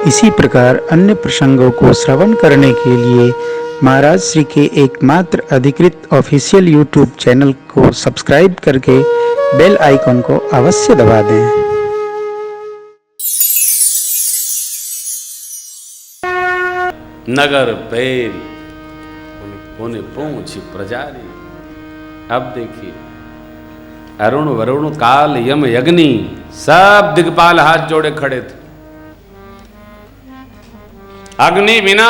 इसी प्रकार अन्य प्रसंगों को श्रवण करने के लिए महाराज श्री के एकमात्र अधिकृत ऑफिशियल यूट्यूब चैनल को सब्सक्राइब करके बेल आइकन को अवश्य दबा दें। नगर पैर उन्हें पूछ प्रजारी। अब देखिए, अरुण वरुण काल यम यज्ञनी सब दिग्पाल हाथ जोड़े खड़े थे। अग्नि बिना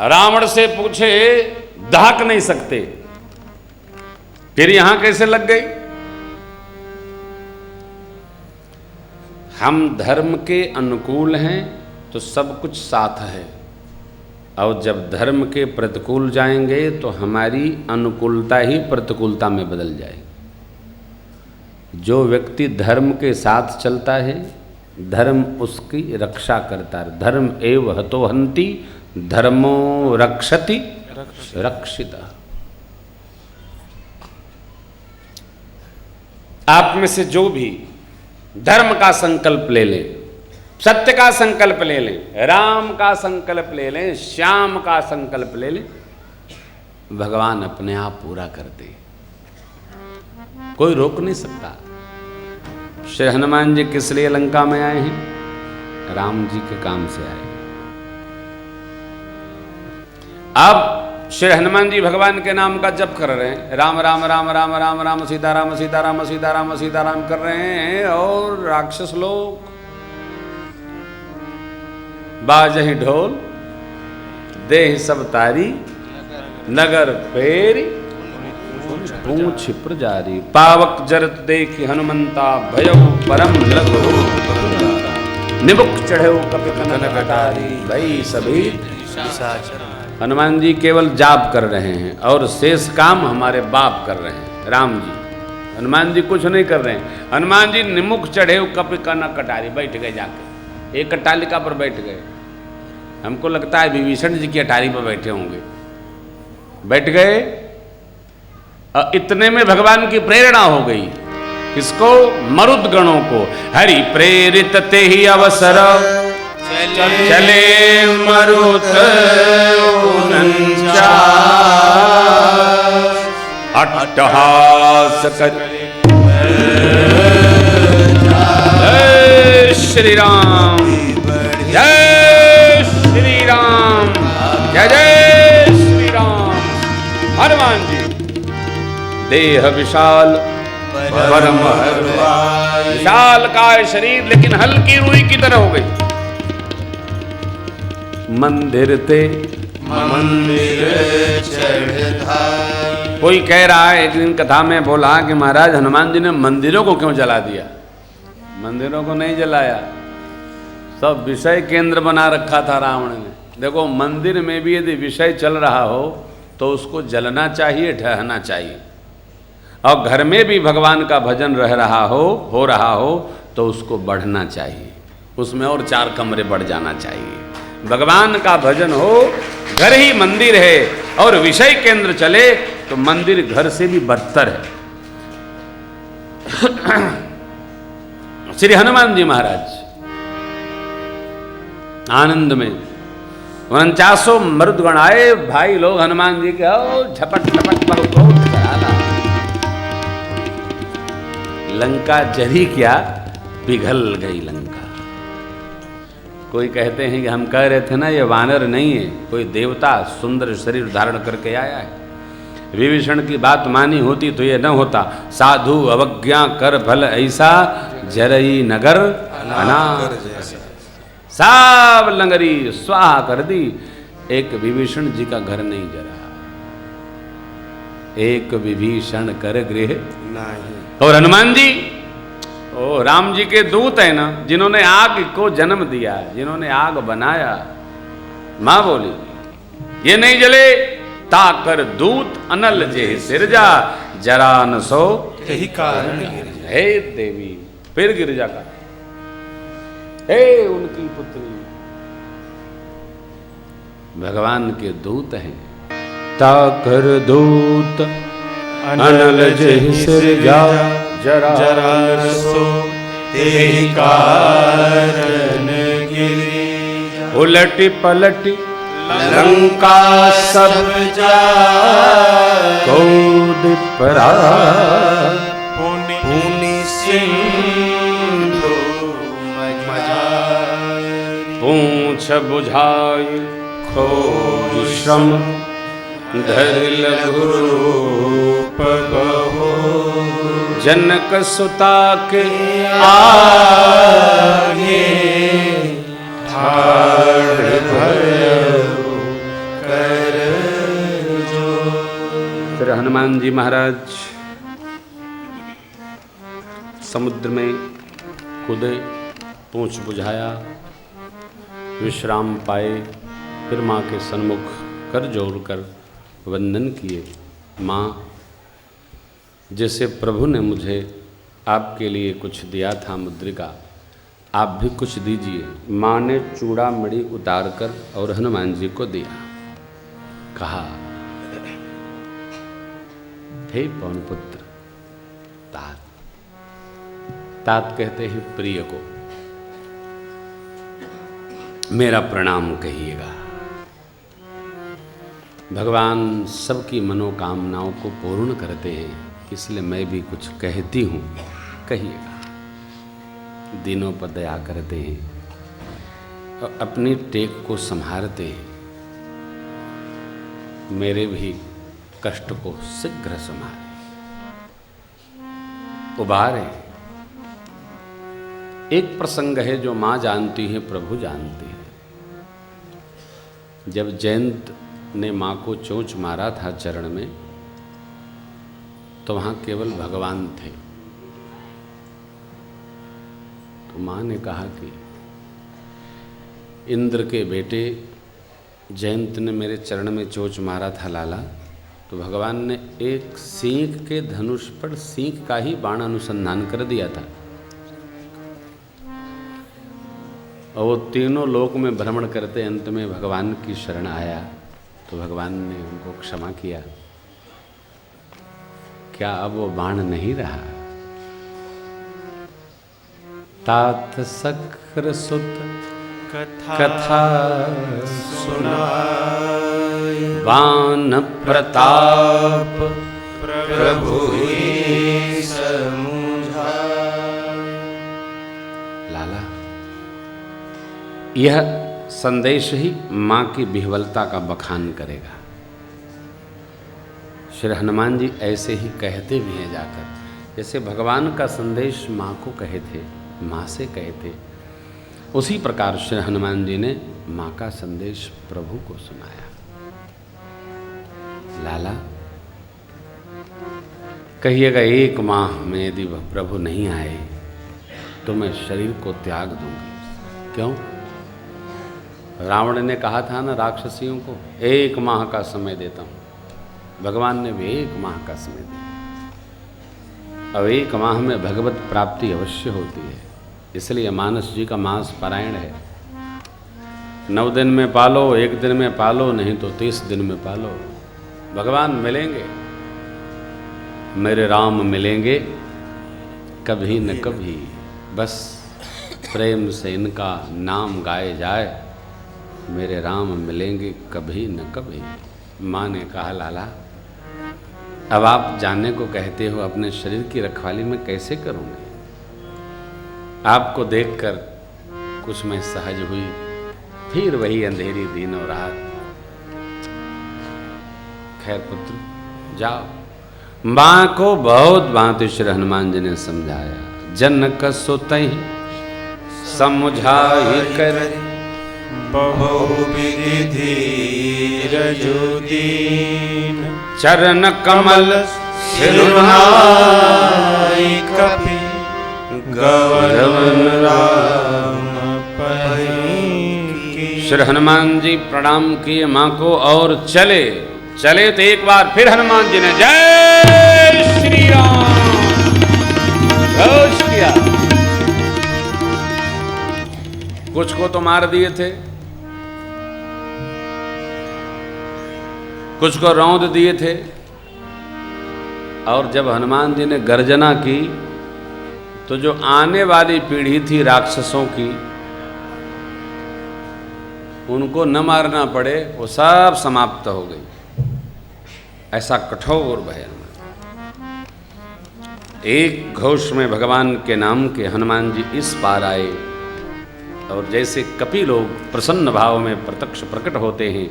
रावण से पूछे दहक नहीं सकते, फिर यहां कैसे लग गई? हम धर्म के अनुकूल हैं तो सब कुछ साथ है, और जब धर्म के प्रतिकूल जाएंगे तो हमारी अनुकूलता ही प्रतिकूलता में बदल जाएगी। जो व्यक्ति धर्म के साथ चलता है, धर्म उसकी रक्षा करता है। धर्म एव हतो हन्ति धर्मो रक्षति रक्षिता। आप में से जो भी धर्म का संकल्प ले ले, सत्य का संकल्प ले लें, राम का संकल्प ले लें, श्याम का संकल्प ले लें, भगवान अपने आप पूरा करते, कोई रोक नहीं सकता। श्री हनुमान जी किस लिए लंका में आए हैं? राम जी के काम से आए। अब श्री हनुमान जी भगवान के नाम का जप कर रहे हैं, राम राम राम राम राम राम सीताराम सीताराम सीताराम सीताराम कर रहे हैं, और राक्षस लोग बाजहि ढोल देह सब तारी, नगर पेरी पूछ प्रजारी। पावक जरत देखि हनुमंता भयउ परम लघु, निबुक चढ़ेउ कपि कनक कटारी भई सभी। हनुमान जी केवल जाप कर रहे हैं और शेष काम हमारे बाप कर रहे हैं, राम जी। हनुमान जी कुछ नहीं कर रहे हैं। हनुमान जी निमुख चढ़ेउ कपि कनक कटारी, बैठ गए जाके एक अट्टालिका पर बैठ गए। हमको लगता है विभीषण जी की अटारी पर बैठे होंगे, बैठ गए। इतने में भगवान की प्रेरणा हो गई। किसको? मरुद गणों को। हरि प्रेरित ते ही अवसर चले मरुत अट्टहास कर। जय श्री राम, जय श्री राम, जय जय श्री राम। हनुमान जी देह विशाल परम विशाल काय शरीर, लेकिन हल्की रुई की तरह हो गई। मंदिर ते मंदिर चढ़। कोई कह रहा है, एक दिन कथा में बोला कि महाराज हनुमान जी ने मंदिरों को क्यों जला दिया? मंदिरों को नहीं जलाया, सब विषय केंद्र बना रखा था रावण ने। देखो, मंदिर में भी यदि विषय चल रहा हो तो उसको जलना चाहिए, ढहना चाहिए। और घर में भी भगवान का भजन हो रहा हो तो उसको बढ़ना चाहिए, उसमें और 4 कमरे बढ़ जाना चाहिए। भगवान का भजन हो, घर ही मंदिर है, और विषय केंद्र चले तो मंदिर घर से भी बदतर है। श्री हनुमान जी महाराज आनंद में 49 मरुदगण आए, भाई लोग हनुमान जी के झपट झपट पर लंका जरी क्या पिघल गई लंका। कोई कहते हैं कि हम कह रहे थे ना, ये वानर नहीं है, कोई देवता सुंदर शरीर धारण करके आया है। विभीषण की बात मानी होती तो ये न होता। साधु अवज्ञा कर भल ऐसा, जरई नगर अनार। सब लंगरी स्वाहा कर दी, एक विभीषण जी का घर नहीं जरा। एक विभीषण कर गृह नहीं। और हनुमान जी, ओ राम जी के दूत है ना, जिन्होंने आग को जन्म दिया, जिन्होंने आग बनाया। मां बोली ये नहीं जले, ताकर दूत अनल जे सिरजा, जरा न सो यही कारण। हे देवी, फिर गिरजा का, हे उनकी पुत्री, भगवान के दूत हैं। ताकर दूत अनल जहि सिरजा, जरा जरा सो तेहि कारण गिरिजा। उलटी पलटी लंका सब जाए, कौद परा पुनि सिंधु पूछ बुझाई खोज श्रम धरि लघु रूप कहो, जनक सुता के आगे ठाड़ भयो कर जो। फिर हनुमान जी महाराज समुद्र में कूदे, पूंछ बुझाया, विश्राम पाए, फिर माँ के सन्मुख कर जोड़कर वंदन किए। माँ, जैसे प्रभु ने मुझे आपके लिए कुछ दिया था मुद्रिका, आप भी कुछ दीजिए। माँ ने चूड़ा मणि उतार कर और हनुमान जी को दिया। कहा, हे पवन पुत्र तात, तात कहते हैं प्रिय को, मेरा प्रणाम कहिएगा। भगवान सबकी मनोकामनाओं को पूर्ण करते हैं, इसलिए मैं भी कुछ कहती हूँ, कहिएगा। दीनों पर दया करते हैं और अपनी टेक को संभालते हैं, मेरे भी कष्ट को शीघ्र संभाले, उबारे। एक प्रसंग है जो माँ जानती है, प्रभु जानते हैं। जब जयंत ने माँ को चोंच मारा था चरण में, तो वहाँ केवल भगवान थे। तो माँ ने कहा कि इंद्र के बेटे जयंत ने मेरे चरण में चोंच मारा था लाला। तो भगवान ने एक सींग के धनुष पर सींग का ही बाण अनुसंधान कर दिया था, और वो तीनों लोक में भ्रमण करते अंत में भगवान की शरण आया, तो भगवान ने उनको क्षमा किया। क्या अब वो बाण नहीं रहा? तात सख्र सुत कथा सुनाई, बाण प्रताप प्रभु ही समुझाई। लाला, यह संदेश ही माँ की विह्वलता का बखान करेगा। श्री हनुमान जी ऐसे ही कहते भी हैं जाकर, जैसे भगवान का संदेश माँ को कहे थे, माँ से कहे थे, उसी प्रकार श्री हनुमान जी ने माँ का संदेश प्रभु को सुनाया। लाला, कहिएगा एक माह में यदि प्रभु नहीं आए तो मैं शरीर को त्याग दूंगी। क्यों? रावण ने कहा था ना राक्षसियों को, 1 माह का समय देता हूँ। भगवान ने भी 1 माह का समय दिया। अब 1 माह में भगवत प्राप्ति अवश्य होती है, इसलिए मानस जी का मास पारायण है। 9 दिन में पालो, 1 दिन में पालो, नहीं तो 30 दिन में पालो। भगवान मिलेंगे, मेरे राम मिलेंगे कभी न कभी, बस प्रेम से इनका नाम गाए जाए। मेरे राम मिलेंगे कभी न कभी। माँ ने कहा, लाला अब आप जाने को कहते हो, अपने शरीर की रखवाली में कैसे करूँगी? आपको देखकर कुछ मैं सहज हुई, फिर वही अंधेरी दिन और रात। खैर पुत्र जाओ। माँ को बहुत भांति श्री हनुमान जी ने समझाया। जनक सुतहि समुझाई कर, बहुविधि धीरजु दीन, चरण कमल सिरुनाई कपि, गौरवन राम पही। श्री हनुमान जी प्रणाम किए माँ को और चले। चले तो एक बार फिर हनुमान जी ने जय श्री राम घोष किया। कुछ को तो मार दिए थे, कुछ को रौंद दिए थे, और जब हनुमान जी ने गर्जना की तो जो आने वाली पीढ़ी थी राक्षसों की, उनको न मारना पड़े, वो सब समाप्त हो गई। ऐसा कठोर भय हनुमान। एक घोष में भगवान के नाम के हनुमान जी इस पार आए, और जैसे कपि लोग प्रसन्न भाव में प्रत्यक्ष प्रकट होते हैं,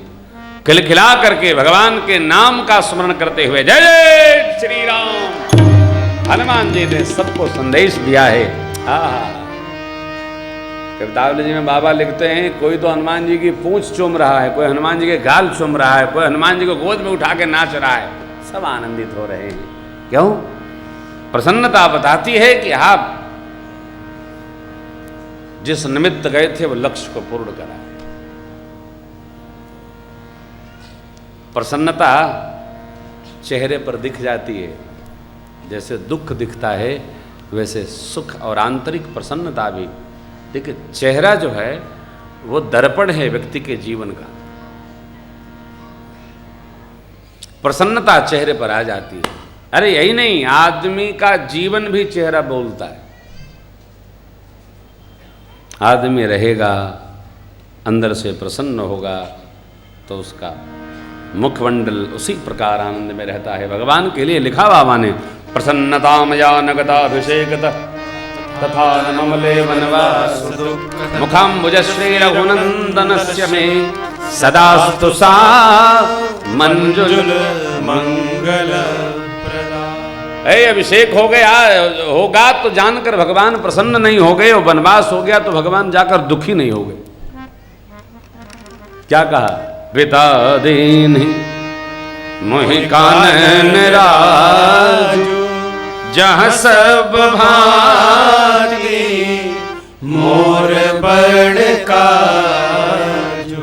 खिलखिला करके भगवान के नाम का स्मरण करते हुए जय जय श्री राम, हनुमान जी ने सबको संदेश दिया है। कवितावली जी में बाबा लिखते हैं, कोई तो हनुमान जी की पूंछ चूम रहा है, कोई हनुमान जी के गाल चूम रहा है, कोई हनुमान जी को गोद में उठा के नाच रहा है, सब आनंदित हो रहे हैं। क्यों? प्रसन्नता बताती है कि आप जिस निमित्त गए थे वो लक्ष्य को पूर्ण करा। प्रसन्नता चेहरे पर दिख जाती है, जैसे दुख दिखता है वैसे सुख और आंतरिक प्रसन्नता भी। देखिए, चेहरा जो है वो दर्पण है व्यक्ति के जीवन का। प्रसन्नता चेहरे पर आ जाती है। अरे यही नहीं, आदमी का जीवन भी चेहरा बोलता है। आदमी रहेगा, अंदर से प्रसन्न होगा, तो उसका मुखमंडल उसी प्रकार आनंद में रहता है। भगवान के लिए लिखा बाबा ने, प्रसन्नता मया नगदाभिषेकत तथा ममले वनवास मुखाम्बुजश्री रघुनंदनस्य मे सदास्तु सा मंजुल मंगल। अभिषेक हो गया होगा तो जानकर भगवान प्रसन्न नहीं हो गए, और वनवास हो गया तो भगवान जाकर दुखी नहीं हो गए। क्या कहा? पिता दीन मोहि कानन राजू, जहाँ सब भांति मोर बड़ काजू।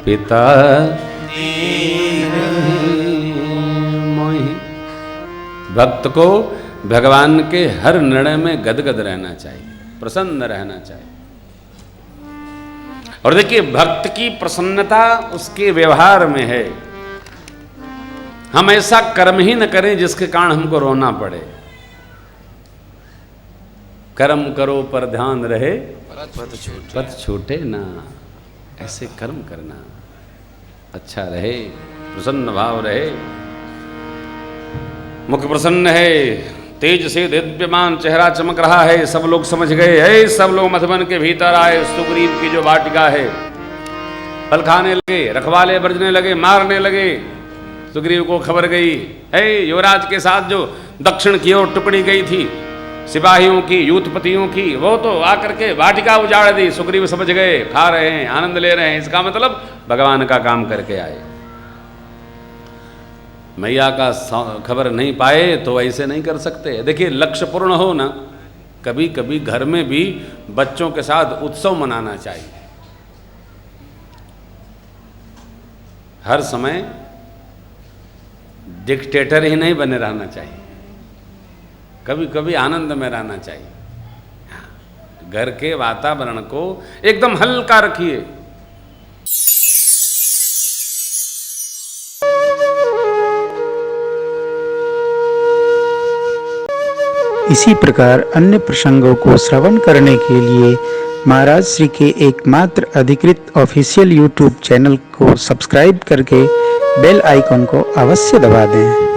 पिता दीन मोहि। भक्त को भगवान के हर निर्णय में गदगद रहना चाहिए, प्रसन्न रहना चाहिए। और देखिए, भक्त की प्रसन्नता उसके व्यवहार में है। हम ऐसा कर्म ही न करें जिसके कारण हमको रोना पड़े। कर्म करो पर ध्यान रहे, पथ छूटे ना। ऐसे कर्म करना अच्छा रहे, प्रसन्न भाव रहे। मुख प्रसन्न है, तेज से दिव्यमान चेहरा चमक रहा है। सब लोग समझ गए, है सब लोग मधुबन के भीतर आए। सुग्रीव की जो वाटिका है, फल खाने लगे, रखवाले बरजने लगे, मारने लगे। सुग्रीव को खबर गई, है युवराज के साथ जो दक्षिण की ओर टुकड़ी गई थी सिपाहियों की, यूथपतियों की, वो तो आकर के वाटिका उजाड़ दी। सुग्रीव समझ गए, खा रहे हैं, आनंद ले रहे हैं। इसका मतलब भगवान का काम करके आए। मैया का खबर नहीं पाए तो ऐसे नहीं कर सकते। देखिए, लक्ष्य पूर्ण हो ना, कभी कभी घर में भी बच्चों के साथ उत्सव मनाना चाहिए। हर समय डिक्टेटर ही नहीं बने रहना चाहिए, कभी कभी आनंद में रहना चाहिए। घर के वातावरण को एकदम हल्का रखिए। इसी प्रकार अन्य प्रसंगों को श्रवण करने के लिए महाराज श्री के एकमात्र अधिकृत ऑफिशियल यूट्यूब चैनल को सब्सक्राइब करके बेल आइकन को अवश्य दबा दें।